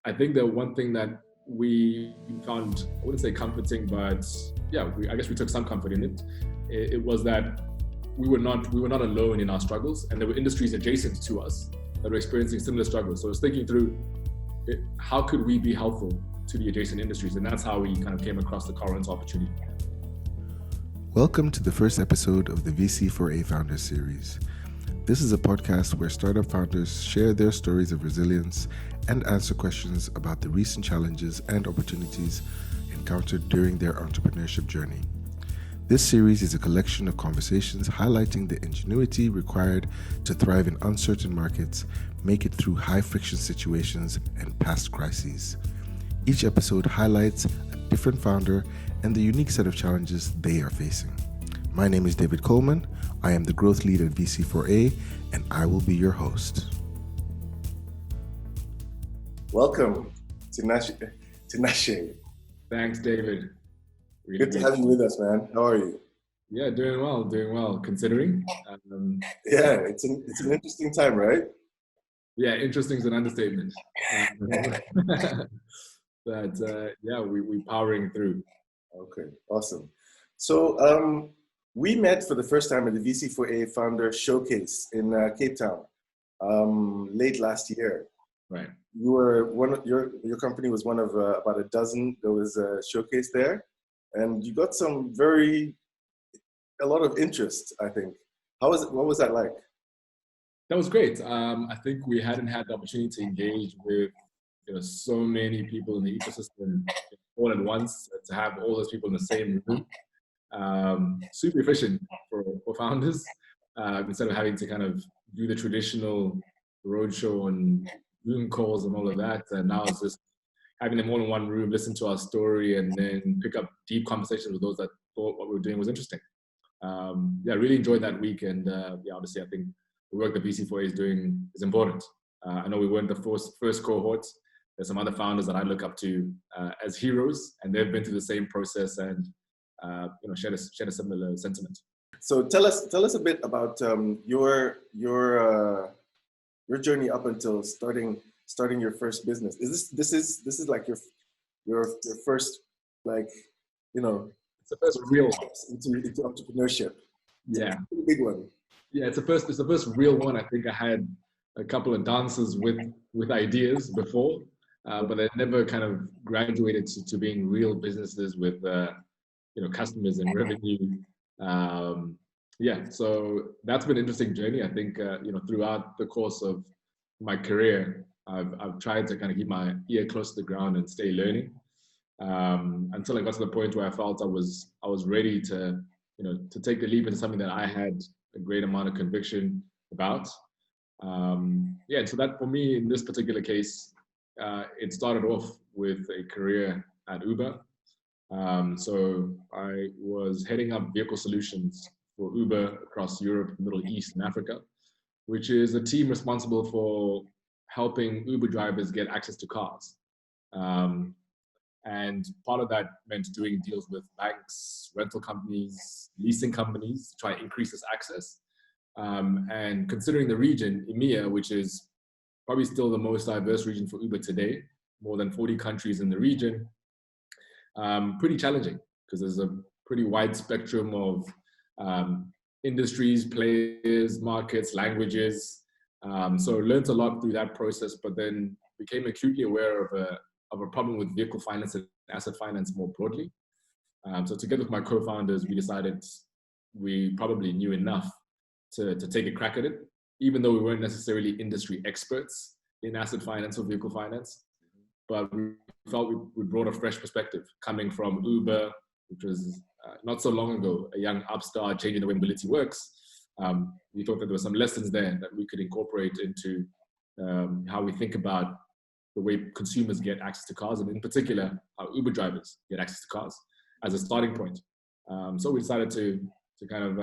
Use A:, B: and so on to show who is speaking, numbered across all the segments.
A: I think the one thing that we found, I wouldn't say comforting, but yeah, I guess we took some comfort in it. It was that we were not alone in our struggles, and there were industries adjacent to us that were experiencing similar struggles. So I was thinking through how could we be helpful to the adjacent industries, and that's how we kind of came across the current opportunity.
B: Welcome to the first episode of the VC4A Founder Series. This is a podcast where startup founders share their stories of resilience and answer questions about the recent challenges and opportunities encountered during their entrepreneurship journey. This series is a collection of conversations highlighting the ingenuity required to thrive in uncertain markets, make it through high-friction situations, and past crises. Each episode highlights a different founder and the unique set of challenges they are facing. My name is David Coleman. I am the growth lead at VC4A, and I will be your host.
C: Welcome, Tinashe.
A: Thanks, David.
C: Really good to have you with us, man. How are you?
A: Yeah, doing well. Considering.
C: Yeah, it's an interesting time, right?
A: Yeah, interesting is an understatement. But we're powering through.
C: Okay, awesome. So we met for the first time at the VC4A Founder Showcase in Cape Town late last year.
A: Right.
C: You were your company was one of about a dozen that was showcased there, and you got a lot of interest, I think. What was that like?
A: That was great. I think we hadn't had the opportunity to engage with so many people in the ecosystem all at once, to have all those people in the same room. Super efficient for founders, instead of having to kind of do the traditional roadshow and Zoom calls and all of that. And now it's just having them all in one room, listen to our story, and then pick up deep conversations with those that thought what we were doing was interesting. I really enjoyed that week. And obviously I think the work that VC4A is doing is important. I know we weren't the first cohort. There's some other founders that I look up to as heroes, and they've been through the same process and shared a similar sentiment.
C: So tell us a bit about your journey up until starting your first business. This is like your first, like,
A: it's the first real
C: into entrepreneurship.
A: Yeah,
C: it's a big one.
A: Yeah, it's the first real one. I think I had a couple of dances with ideas before, but they never kind of graduated to being real businesses with customers and revenue. So that's been an interesting journey. I think throughout the course of my career, I've tried to kind of keep my ear close to the ground and stay learning until I got to the point where I felt I was ready to take the leap into something that I had a great amount of conviction about. So that for me in this particular case, it started off with a career at Uber. So I was heading up vehicle solutions for Uber across Europe, Middle East, and Africa, which is a team responsible for helping Uber drivers get access to cars. And part of that meant doing deals with banks, rental companies, leasing companies to try and increase this access. And considering the region, EMEA, which is probably still the most diverse region for Uber today, more than 40 countries in the region, pretty challenging because there's a pretty wide spectrum of industries, players, markets, languages. So learned a lot through that process, but then became acutely aware of a problem with vehicle finance and asset finance more broadly. So together with my co-founders, we decided we probably knew enough to take a crack at it, even though we weren't necessarily industry experts in asset finance or vehicle finance. But we felt we brought a fresh perspective coming from Uber, which was not so long ago, a young upstart changing the way mobility works. We thought that there were some lessons there that we could incorporate into how we think about the way consumers get access to cars, and in particular, how Uber drivers get access to cars as a starting point. So we decided to kind of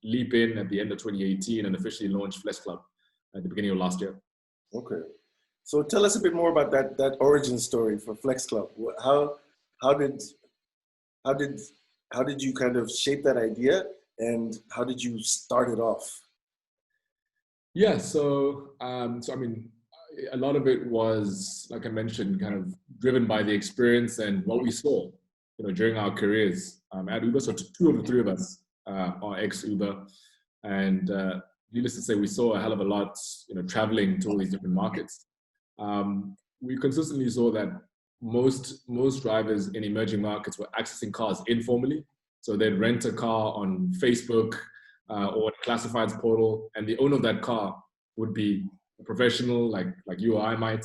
A: leap in at the end of 2018 and officially launch FlexClub at the beginning of last year.
C: Okay. So tell us a bit more about that origin story for FlexClub. How did you kind of shape that idea, and how did you start it off?
A: Yeah, so I mean, a lot of it was, like I mentioned, kind of driven by the experience and what we saw, during our careers at Uber. So two of the three of us are ex-Uber, and needless to say, we saw a hell of a lot, traveling to all these different markets. We consistently saw that most drivers in emerging markets were accessing cars informally. So they'd rent a car on Facebook or a classifieds portal, and the owner of that car would be a professional like you or I might,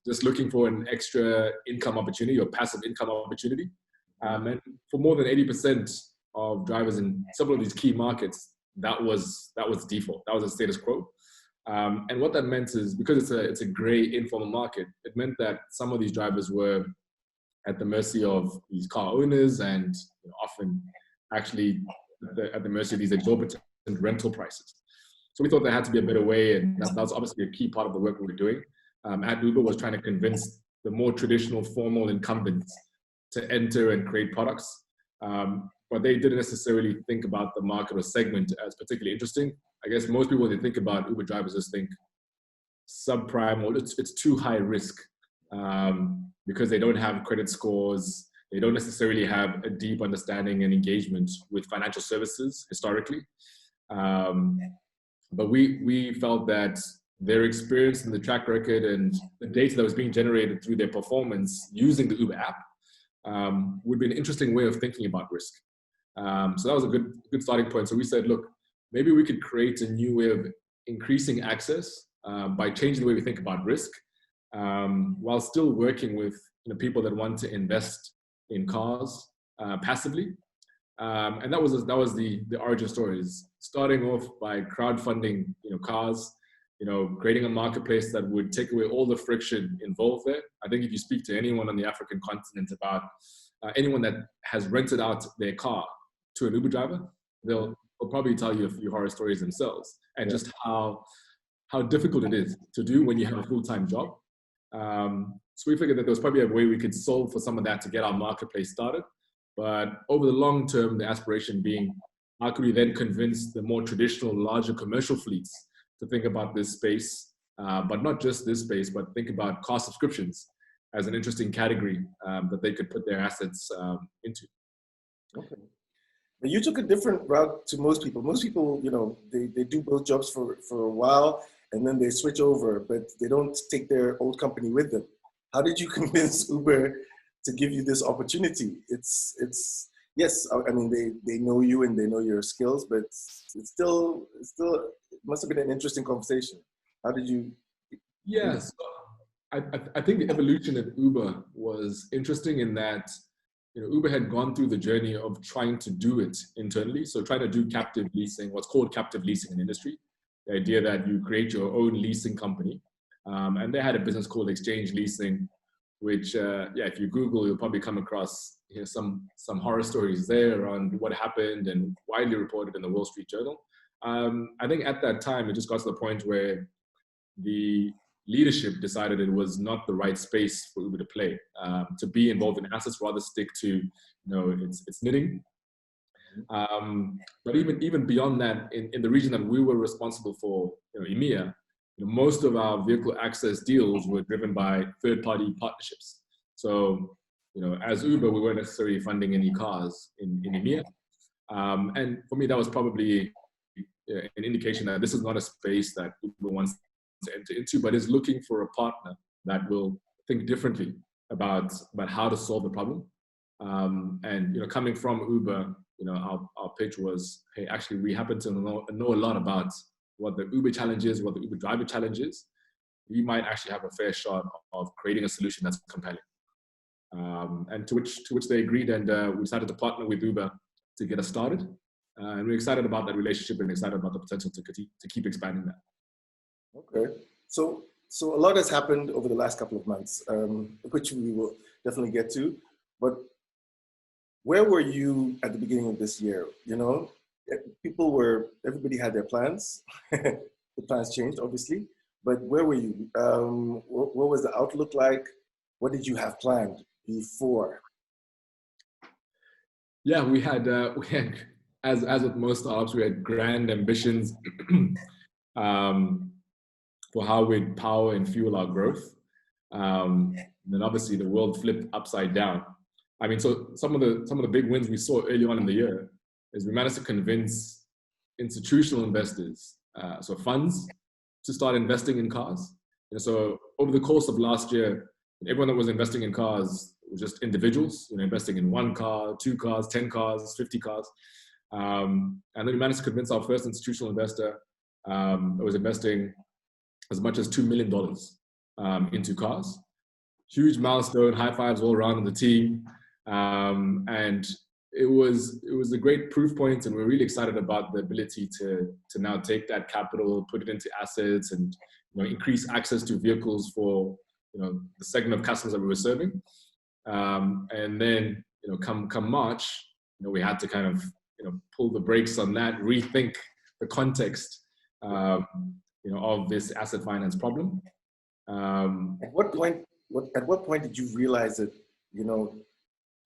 A: just looking for an extra income opportunity or passive income opportunity. And for more than 80% of drivers in several of these key markets, that was default. That was a status quo. And what that meant is, because it's a gray informal market, it meant that some of these drivers were at the mercy of these car owners, and often actually at the mercy of these exorbitant rental prices. So we thought there had to be a better way, and that was obviously a key part of the work we were doing at Uber, was trying to convince the more traditional formal incumbents to enter and create products. But they didn't necessarily think about the market or segment as particularly interesting. I guess most people, when they think about Uber drivers, just think subprime, or it's too high risk, because they don't have credit scores. They don't necessarily have a deep understanding and engagement with financial services historically. But we felt that their experience and the track record and the data that was being generated through their performance using the Uber app would be an interesting way of thinking about risk. So that was a good starting point. So we said, look, maybe we could create a new way of increasing access by changing the way we think about risk, while still working with people that want to invest in cars passively. And that was the origin story, is starting off by crowdfunding cars, creating a marketplace that would take away all the friction involved there. I think if you speak to anyone on the African continent about anyone that has rented out their car to an Uber driver, they'll probably tell you a few horror stories themselves, and just how difficult it is to do when you have a full-time job. So we figured that there was probably a way we could solve for some of that to get our marketplace started. But over the long term, the aspiration being, how could we then convince the more traditional, larger commercial fleets to think about this space, but not just this space, but think about car subscriptions as an interesting category that they could put their assets into.
C: Okay. But you took a different route to most people. Most people, they do both jobs for a while, and then they switch over, but they don't take their old company with them. How did you convince Uber to give you this opportunity? It's yes, I mean, they know you and they know your skills, but it must have been an interesting conversation. How did you?
A: Yes, I think the evolution of Uber was interesting in that Uber had gone through the journey of trying to do it internally. So trying to do captive leasing, what's called captive leasing in industry, the idea that you create your own leasing company. And they had a business called Exchange Leasing, which, if you Google, you'll probably come across some horror stories there on what happened and widely reported in the Wall Street Journal. I think at that time, it just got to the point where the leadership decided it was not the right space for Uber to play, to be involved in assets, rather stick to its knitting. But even beyond that, in the region that we were responsible for, EMEA, most of our vehicle access deals were driven by third-party partnerships. So, as Uber, we weren't necessarily funding any cars in EMEA. And for me, that was probably an indication that this is not a space that Uber wants to enter into, but is looking for a partner that will think differently about how to solve the problem. And coming from Uber, our pitch was, hey, actually, we happen to know a lot about what the Uber challenge is, what the Uber driver challenge is. We might actually have a fair shot of creating a solution that's compelling. And to which they agreed, and we decided to partner with Uber to get us started. And we're excited about that relationship and excited about the potential to keep expanding that.
C: Okay, so a lot has happened over the last couple of months, which we will definitely get to. But where were you at the beginning of this year? Everybody had their plans. The plans changed, obviously. But where were you? What was the outlook like? What did you have planned before?
A: Yeah, we had as with most startups, we had grand ambitions for how we'd power and fuel our growth. And then obviously the world flipped upside down. I mean, so some of the big wins we saw early on in the year is we managed to convince institutional investors, so funds, to start investing in cars. And so over the course of last year, everyone that was investing in cars was just individuals, investing in 1 car, 2 cars, 10 cars, 50 cars. And then we managed to convince our first institutional investor that was investing as much as $2 million into cars. Huge milestone, high fives all around the team. And it was a great proof point, and we're really excited about the ability to now take that capital, put it into assets, and increase access to vehicles for the segment of customers that we were serving. And then come March, we had to kind of pull the brakes on that, rethink the context of this asset finance problem.
C: At what point did you realize that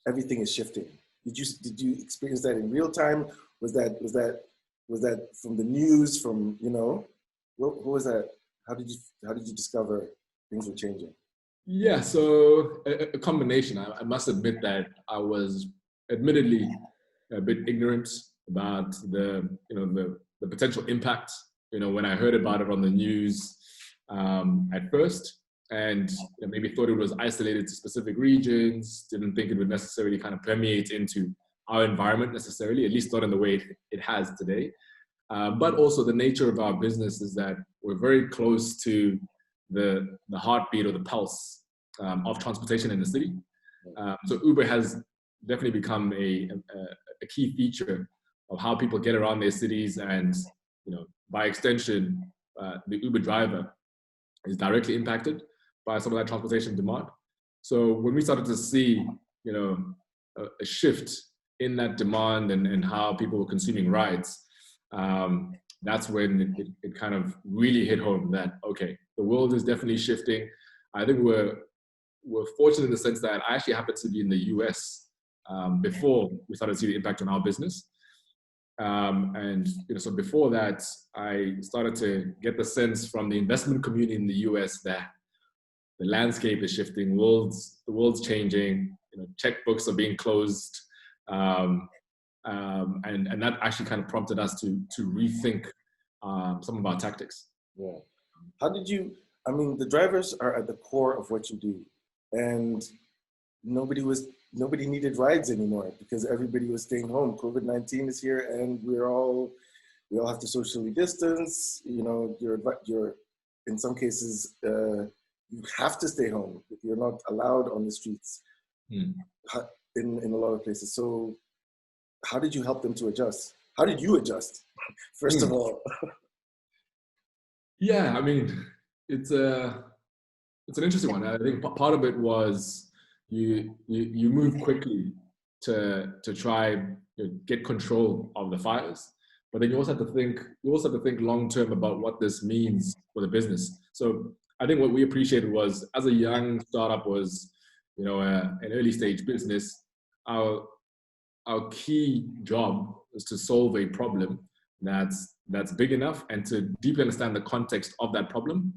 C: everything is shifting? Did you experience that in real time? Was that from the news? What was that? How did you discover things were changing?
A: Yeah, so a combination. I must admit that I was admittedly a bit ignorant about the potential impact. When I heard about it on the news at first, and maybe thought it was isolated to specific regions, didn't think it would necessarily kind of permeate into our environment necessarily, at least not in the way it has today. But also the nature of our business is that we're very close to the heartbeat or the pulse of transportation in the city. So Uber has definitely become a key feature of how people get around their cities, and by extension, the Uber driver is directly impacted by some of that transportation demand. So when we started to see, a shift in that demand and how people were consuming rides, that's when it kind of really hit home that, okay, the world is definitely shifting. I think we're fortunate in the sense that I actually happened to be in the US before we started to see the impact on our business. So before that, I started to get the sense from the investment community in the US that the landscape is shifting, the world's changing, checkbooks are being closed, and that actually kind of prompted us to rethink some of our tactics.
C: Yeah. How did you? I mean, the drivers are at the core of what you do, and nobody needed rides anymore because everybody was staying home. COVID-19 is here, and we all have to socially distance. You're in some cases you have to stay home. You're not allowed on the streets in a lot of places. So how did you help them to adjust? How did you adjust, first of all?
A: Yeah, I mean, it's an interesting one. I think part of it was you move quickly to try get control of the fires, but then you also have to think long term about what this means for the business. So I think what we appreciated was, as a young startup, was an early stage business, our key job is to solve a problem that's big enough and to deeply understand the context of that problem.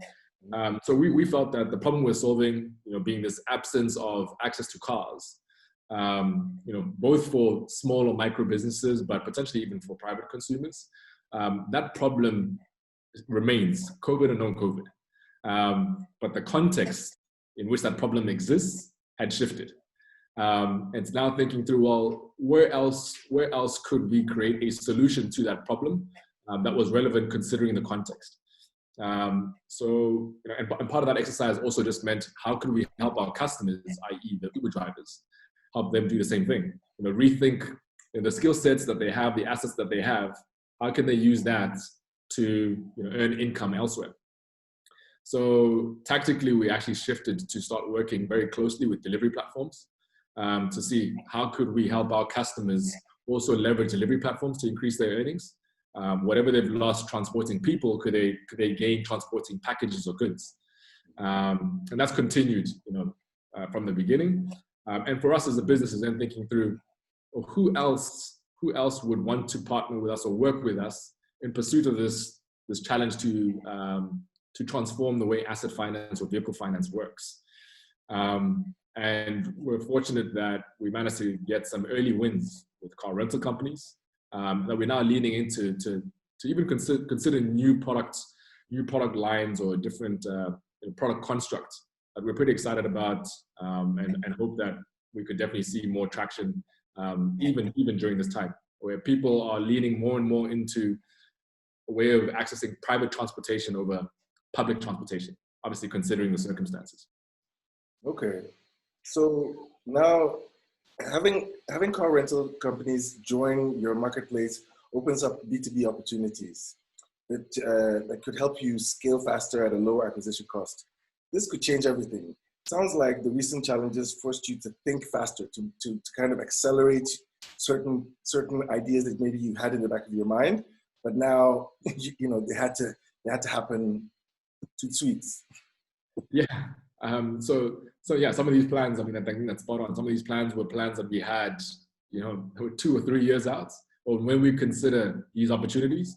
A: So we felt that the problem we're solving, being this absence of access to cars, both for small or micro businesses, but potentially even for private consumers, that problem remains, COVID or no-COVID. But the context in which that problem exists had shifted. It's now thinking through, well, where else could we create a solution to that problem that was relevant considering the context? And part of that exercise also just meant, how can we help our customers, i.e. the Uber drivers, help them do the same thing? Rethink the skill sets that they have, the assets that they have, how can they use that to earn income elsewhere? So tactically, we actually shifted to start working very closely with delivery platforms to see how could we help our customers also leverage delivery platforms to increase their earnings. Whatever they've lost transporting people, could they gain transporting packages or goods? And that's continued, from the beginning. And for us as a business, is then thinking through, well, who else would want to partner with us or work with us in pursuit of this challenge to to transform the way asset finance or vehicle finance works. And we're fortunate that we managed to get some early wins with car rental companies that we're now leaning into to even consider new product lines or different product constructs that we're pretty excited about, and hope that we could definitely see more traction even during this time, where people are leaning more and more into a way of accessing private transportation over public transportation, obviously considering the circumstances.
C: Okay. So now having car rental companies join your marketplace opens up B2B opportunities that could help you scale faster at a lower acquisition cost. This could change everything. Sounds like the recent challenges forced you to think faster, to kind of accelerate certain ideas that maybe you had in the back of your mind, but now they had to happen to tweets.
A: Yeah. So yeah, some of these plans, I think that's spot on. Some of these plans were plans that we had, they were 2 or 3 years out, or when we consider these opportunities.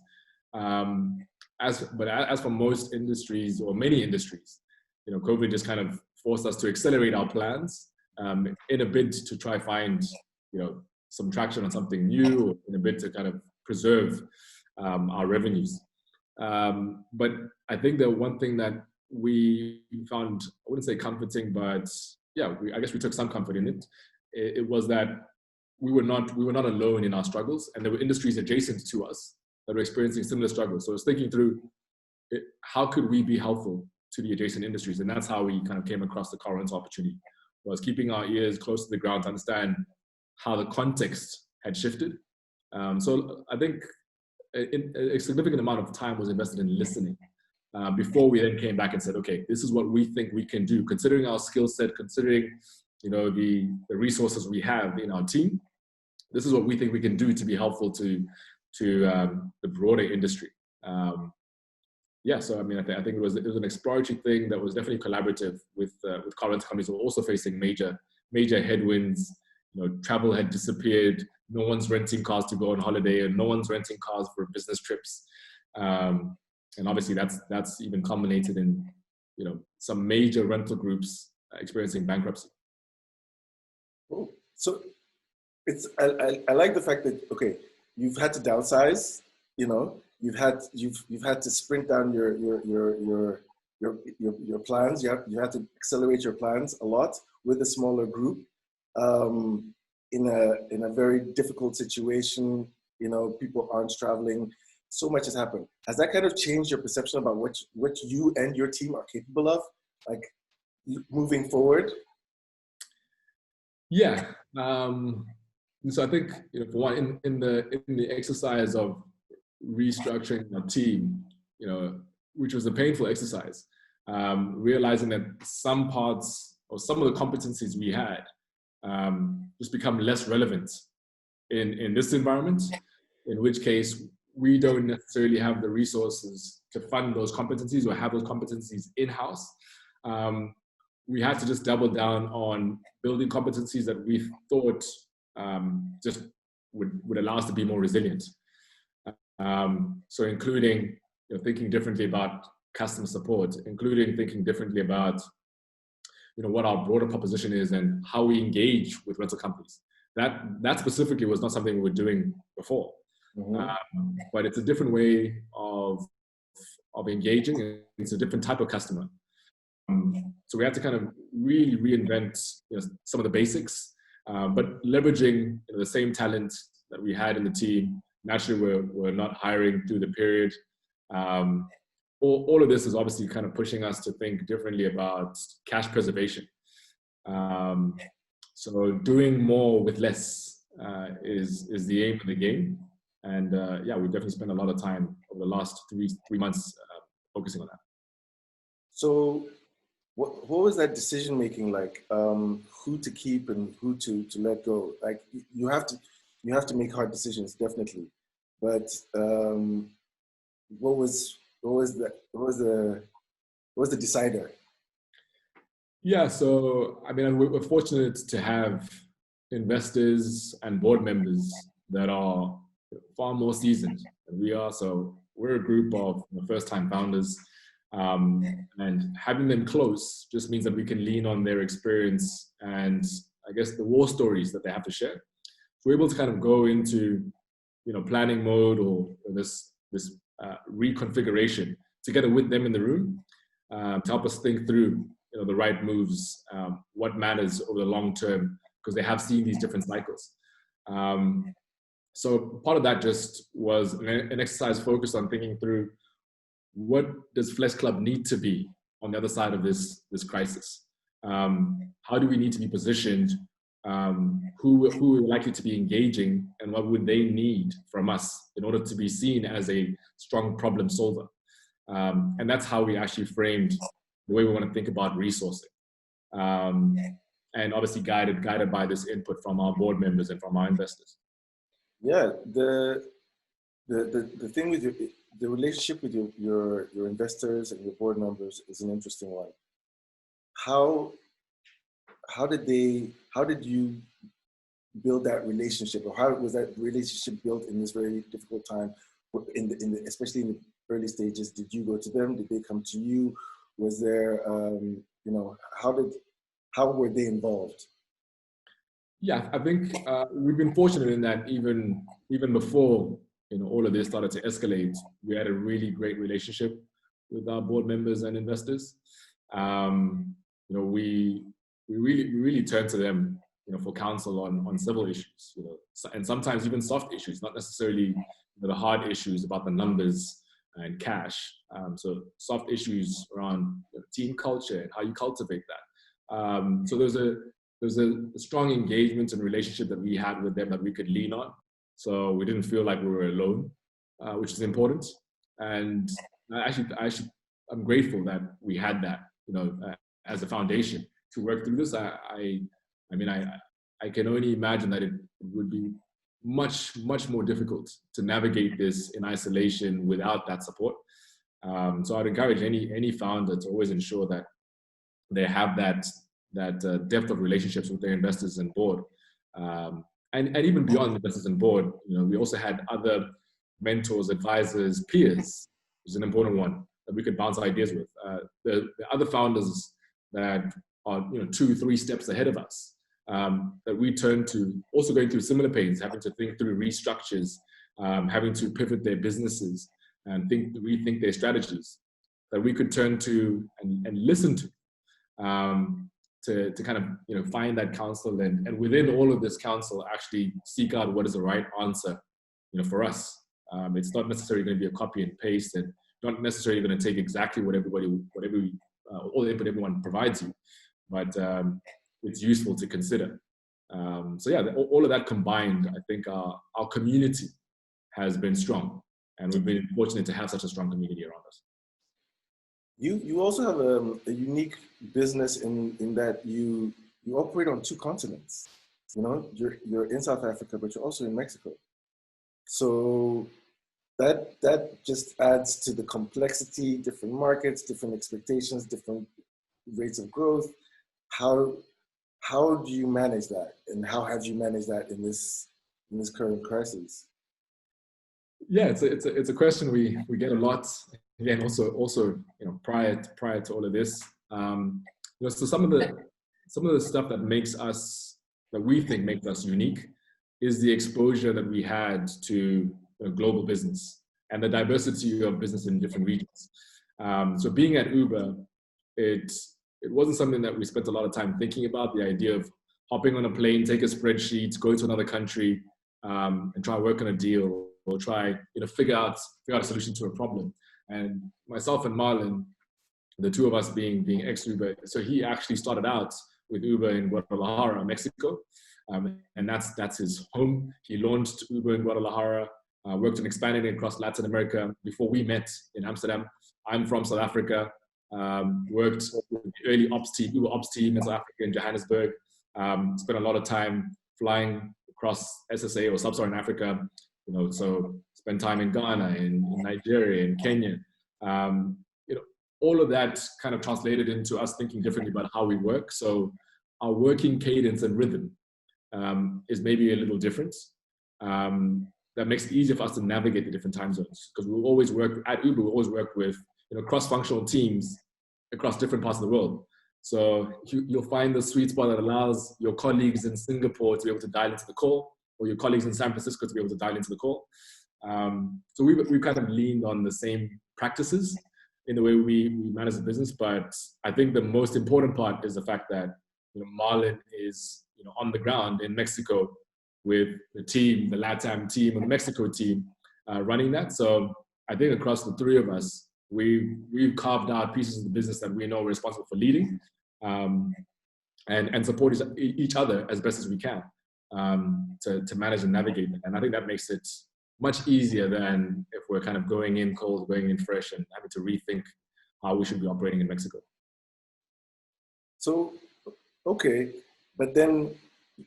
A: As for most industries or many industries, COVID just kind of forced us to accelerate our plans in a bid to try find, some traction on something new, or in a bid to kind of preserve our revenues. But I think the one thing that we found, I wouldn't say comforting, but yeah, I guess we took some comfort in it. It was that we were not alone in our struggles, and there were industries adjacent to us that were experiencing similar struggles. So I was thinking through how could we be helpful to the adjacent industries, and that's how we kind of came across the car rental opportunity. Was keeping our ears close to the ground to understand how the context had shifted. So I think a significant amount of time was invested in listening before we then came back and said, okay, this is what we think we can do, considering our skill set, considering the resources we have in our team. This is what we think we can do to be helpful to the broader industry. So I think it was an exploratory thing that was definitely collaborative with car rental companies who were also facing major headwinds. Travel had disappeared. No one's renting cars to go on holiday, and no one's renting cars for business trips. And obviously that's even culminated in some major rental groups experiencing bankruptcy.
C: Oh, so I like the fact that you've had to downsize. You've had to sprint down your plans. You had to accelerate your plans a lot with a smaller group. In a very difficult situation, people aren't traveling. So much has happened. Has that kind of changed your perception about what you and your team are capable of, like moving forward?
A: Yeah. So I think for one, in the exercise of restructuring our team, which was a painful exercise, realizing that some parts or some of the competencies we had just become less relevant in this environment, in which case we don't necessarily have the resources to fund those competencies or have those competencies in-house. We had to just double down on building competencies that we thought just would allow us to be more resilient. So including thinking differently about customer support, including thinking differently about what our broader proposition is and how we engage with rental companies. That specifically was not something we were doing before. Mm-hmm. But it's a different way of engaging. It's a different type of customer. So we had to kind of really reinvent some of the basics, but leveraging the same talent that we had in the team. Naturally, we're not hiring through the period. All of this is obviously kind of pushing us to think differently about cash preservation. So doing more with less is the aim of the game. And we definitely spent a lot of time over the last three months focusing on that.
C: So what was that decision making like? Who to keep and who to let go? Like you have to make hard decisions, definitely. But what was the decider?
A: Yeah, so we're fortunate to have investors and board members that are far more seasoned than we are. So we're a group of first-time founders. And having them close just means that we can lean on their experience and I guess the war stories that they have to share. So we're able to kind of go into, planning mode or this reconfiguration together with them in the room to help us think through, the right moves, what matters over the long term, because they have seen these different cycles. So part of that just was an exercise focused on thinking through what does FlexClub need to be on the other side of this crisis? How do we need to be positioned? Who are likely to be engaging, and what would they need from us in order to be seen as a strong problem solver? And that's how we actually framed the way we want to think about resourcing. And obviously guided by this input from our board members and from our investors.
C: Yeah, the thing with the relationship with your investors and your board members is an interesting one. How did you build that relationship, or how was that relationship built in this very difficult time, especially in the early stages? Did you go to them? Did they come to you? Was there, how were they involved?
A: Yeah, I think we've been fortunate in that even before all of this started to escalate, we had a really great relationship with our board members and investors. We really turned to them, for counsel on several issues, and sometimes even soft issues, not necessarily the hard issues about the numbers and cash. So soft issues around team culture and how you cultivate that. So there's a strong engagement and relationship that we had with them that we could lean on. So we didn't feel like we were alone, which is important. And I'm grateful that we had that, as a foundation to work through this. I can only imagine that it would be much more difficult to navigate this in isolation without that support. So I'd encourage any founder to always ensure that they have that depth of relationships with their investors and board. And even beyond investors and board, we also had other mentors, advisors, peers, which is an important one that we could bounce ideas with. The other founders that are 2-3 steps ahead of us, that we turn to, also going through similar pains, having to think through restructures, having to pivot their businesses and rethink their strategies, that we could turn to and listen to kind of find that counsel, and within all of this counsel actually seek out what is the right answer for us. It's not necessarily going to be a copy and paste, and not necessarily going to take exactly all the input everyone provides you, but it's useful to consider. So yeah, all of that combined, I think our community has been strong, and we've been fortunate to have such a strong community around us.
C: You also have a unique business in that you operate on 2 continents. You're in South Africa, but you're also in Mexico. So that just adds to the complexity, different markets, different expectations, different rates of growth. How do you manage that, and how have you managed that in this current crisis?
A: Yeah, it's a question we get a lot. Again, also prior to all of this, so some of the stuff that we think makes us unique is the exposure that we had to global business and the diversity of business in different regions. So being at Uber, it wasn't something that we spent a lot of time thinking about. The idea of hopping on a plane, take a spreadsheet, go to another country, and try work on a deal, or try figure out a solution to a problem. And myself and Marlon, the two of us being ex-Uber, so he actually started out with Uber in Guadalajara, Mexico, and that's his home. He launched Uber in Guadalajara, worked on expanding it across Latin America before we met in Amsterdam. I'm from South Africa, worked with the early Uber ops team in South Africa in Johannesburg, spent a lot of time flying across SSA or Sub-Saharan Africa, so spent time in Ghana, in Nigeria, in Kenya. All of that kind of translated into us thinking differently about how we work. So our working cadence and rhythm is maybe a little different. That makes it easier for us to navigate the different time zones, because we always work at Uber. We always work with cross-functional teams across different parts of the world. So you'll find the sweet spot that allows your colleagues in Singapore to be able to dial into the call, or your colleagues in San Francisco to be able to dial into the call. So we've kind of leaned on the same practices in the way we manage the business. But I think the most important part is the fact that Marlon is on the ground in Mexico with the team, the LATAM team and the Mexico team running that. So I think across the three of us, we've carved out pieces of the business that we know we're responsible for leading, and support each other as best as we can to manage and navigate it. And I think that makes it much easier than if we're kind of going in cold, going in fresh, and having to rethink how we should be operating in Mexico.
C: So, okay, but then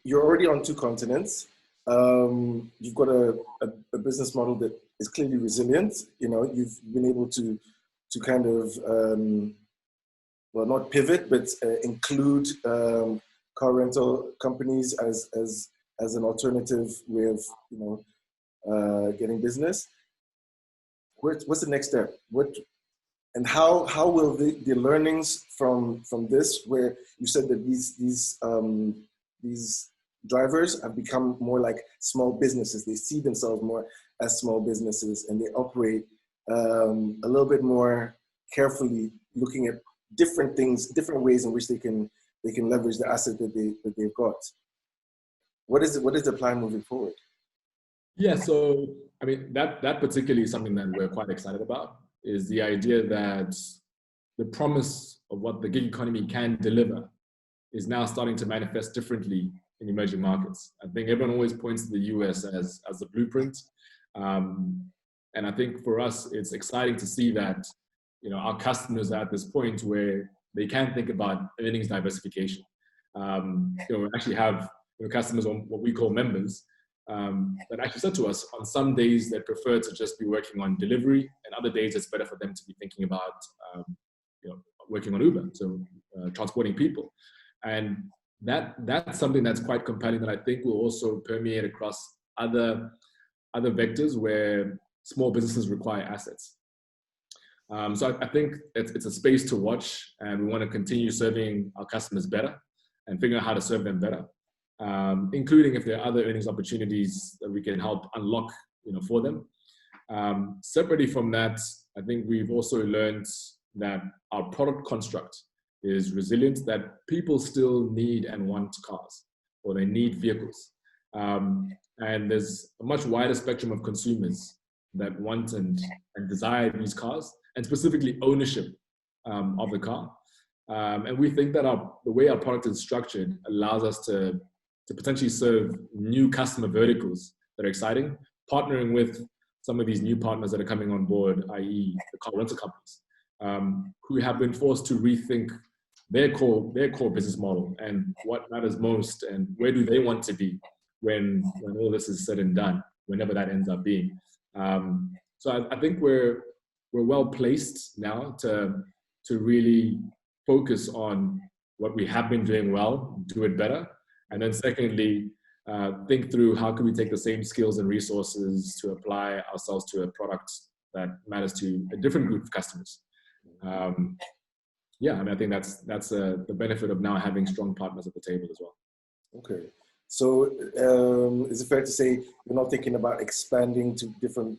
C: you're already on two continents. You've got a business model that is clearly resilient. You've been able to kind of, well, not pivot, but include car rental companies as an alternative way of getting business. What's the next step? And how will the learnings from this, where you said that these drivers have become more like small businesses. They see themselves more as small businesses, and they operate a little bit more carefully, looking at different things, different ways in which they can leverage the asset that they've got. What is the plan moving forward?
A: Yeah, so I mean that particularly is something that we're quite excited about, is the idea that the promise of what the gig economy can deliver is now starting to manifest differently in emerging markets. I think everyone always points to the US as the blueprint. And I think for us, it's exciting to see that, our customers are at this point where they can think about earnings diversification. We actually have customers, on what we call members, that actually said to us on some days they prefer to just be working on delivery, and other days it's better for them to be thinking about working on Uber, so transporting people. And that's something that's quite compelling, that I think will also permeate across other vectors where small businesses require assets. So I think it's a space to watch, and we want to continue serving our customers better and figure out how to serve them better, including if there are other earnings opportunities that we can help unlock for them. Separately from that, I think we've also learned that our product construct is resilient, that people still need and want cars, or they need vehicles. And there's a much wider spectrum of consumers that want and desire these cars, and specifically ownership of the car. And we think that the way our product is structured allows us to potentially serve new customer verticals that are exciting, partnering with some of these new partners that are coming on board, i.e. the car rental companies, who have been forced to rethink their core business model and what matters most, and where do they want to be when all this is said and done, whenever that ends up being. So I think we're well placed now to really focus on what we have been doing well, do it better. And then secondly, think through how can we take the same skills and resources to apply ourselves to a product that matters to a different group of customers. I think that's the benefit of now having strong partners at the table as well. Okay.
C: So is it fair to say you're not thinking about expanding to different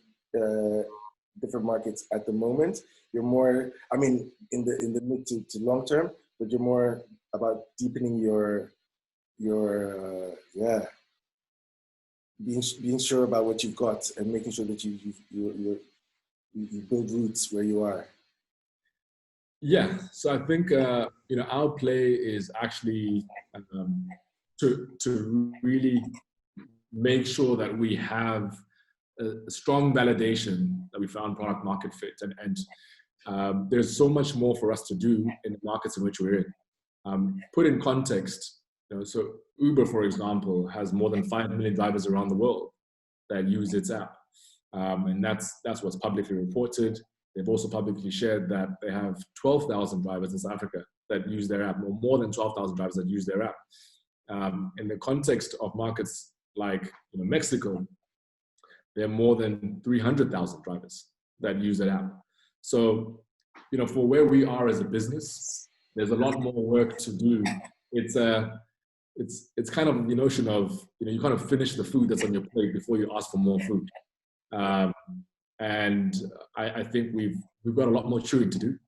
C: markets at the moment? You're more, I mean, in the mid to long term, but you're more about deepening your being sure about what you've got and making sure that you build roots where you are.
A: Yeah, so I think our play is actually to really make sure that we have a strong validation that we found product market fit, and there's so much more for us to do in the markets in which we're in. Put in context, so Uber, for example, has more than 5 million drivers around the world that use its app, and that's what's publicly reported. They've also publicly shared that they have 12,000 drivers in South Africa that use their app, or more than 12,000 drivers that use their app. In the context of markets like Mexico, there are more than 300,000 drivers that use that app. So for where we are as a business, there's a lot more work to do. It's kind of the notion of, you kind of finish the food that's on your plate before you ask for more food. And I think we've got a lot more chewing to do.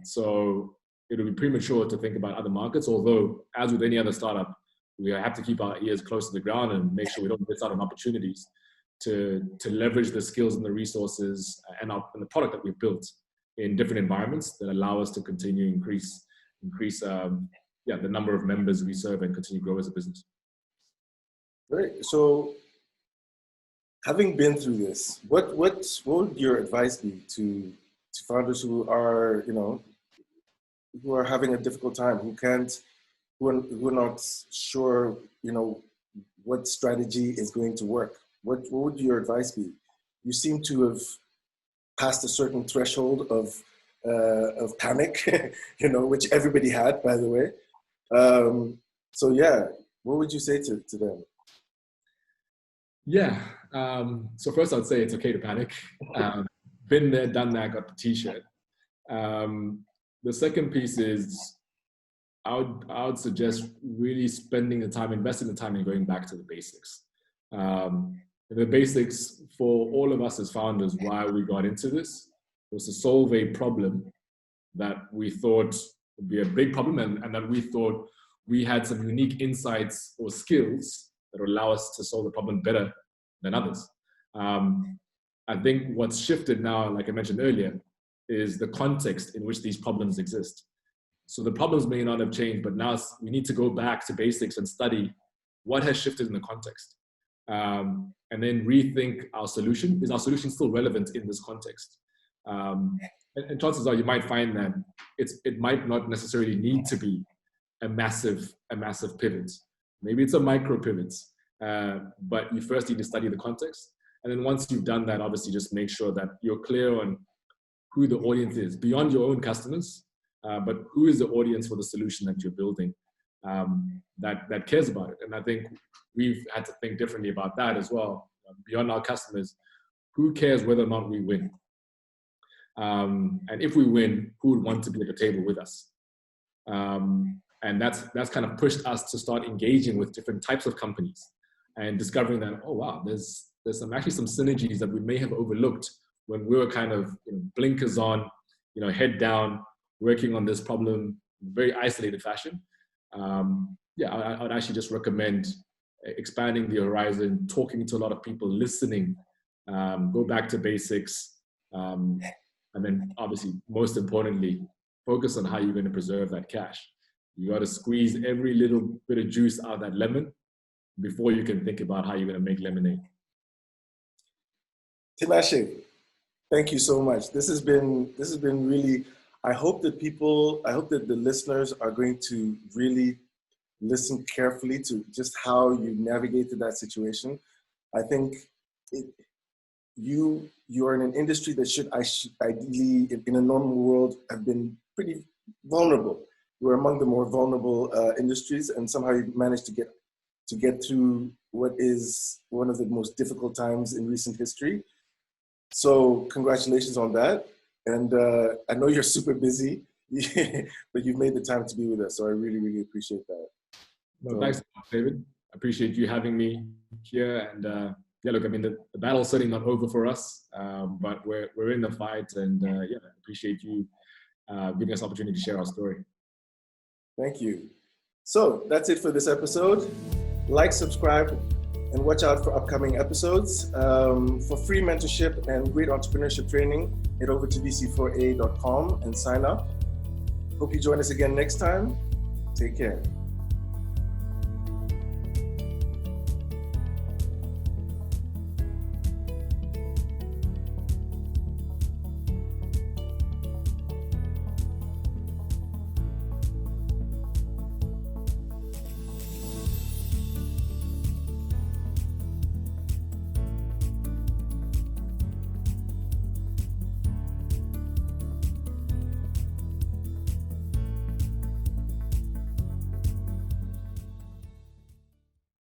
A: So it'll be premature to think about other markets, although as with any other startup, we have to keep our ears close to the ground and make sure we don't miss out on opportunities to leverage the skills and the resources and the product that we've built in different environments that allow us to continue increase the number of members we serve and continue to grow as a business.
C: Great. So, having been through this, what would your advice be to founders who are who are having a difficult time, who are not sure what strategy is going to work? What would your advice be? You seem to have passed a certain threshold of panic, which everybody had, by the way. So yeah, what would you say to them?
A: Yeah. So first I'd say it's okay to panic. Been there, done that, got the t-shirt. The second piece is I would suggest really spending the time, investing the time in going back to the basics. The basics for all of us as founders, why we got into this, was to solve a problem that we thought would be a big problem and that we thought we had some unique insights or skills that would allow us to solve the problem better than others. I think what's shifted now, like I mentioned earlier, is the context in which these problems exist. So the problems may not have changed, but now we need to go back to basics and study what has shifted in the context. And then rethink our solution. Is our solution still relevant in this context? And chances are you might find that it might not necessarily need to be a massive pivot. Maybe it's a micro pivot, but you first need to study the context. And then once you've done that, obviously just make sure that you're clear on who the audience is beyond your own customers, but who is the audience for the solution that you're building that cares about it. And I think we've had to think differently about that as well. Beyond our customers, who cares whether or not we win? And if we win, who would want to be at the table with us? And that's kind of pushed us to start engaging with different types of companies and discovering that, oh wow, there's actually some synergies that we may have overlooked when we were kind of blinkers on, head down, working on this problem in a very isolated fashion. I would actually just recommend expanding the horizon, talking to a lot of people, listening, go back to basics, and then obviously, most importantly, focus on how you're going to preserve that cash. You got to squeeze every little bit of juice out of that lemon before you can think about how you're going to make lemonade.
C: Tinashe, thank you so much. This has been really, I hope that the listeners are going to really listen carefully to just how you navigated that situation. I think you are in an industry that should ideally, in a normal world, have been pretty vulnerable. You're among the more vulnerable industries, and somehow you managed to get through what is one of the most difficult times in recent history. So congratulations on that. And I know you're super busy, but you've made the time to be with us. So I really, really appreciate that.
A: Well, thanks, David. I appreciate you having me here. And look, I mean, the battle's certainly not over for us, but we're in the fight. And I appreciate you giving us the opportunity to share our story.
C: Thank you. So that's it for this episode. Like, subscribe, and watch out for upcoming episodes. For free mentorship and great entrepreneurship training, head over to VC4A.com and sign up. Hope you join us again next time. Take care.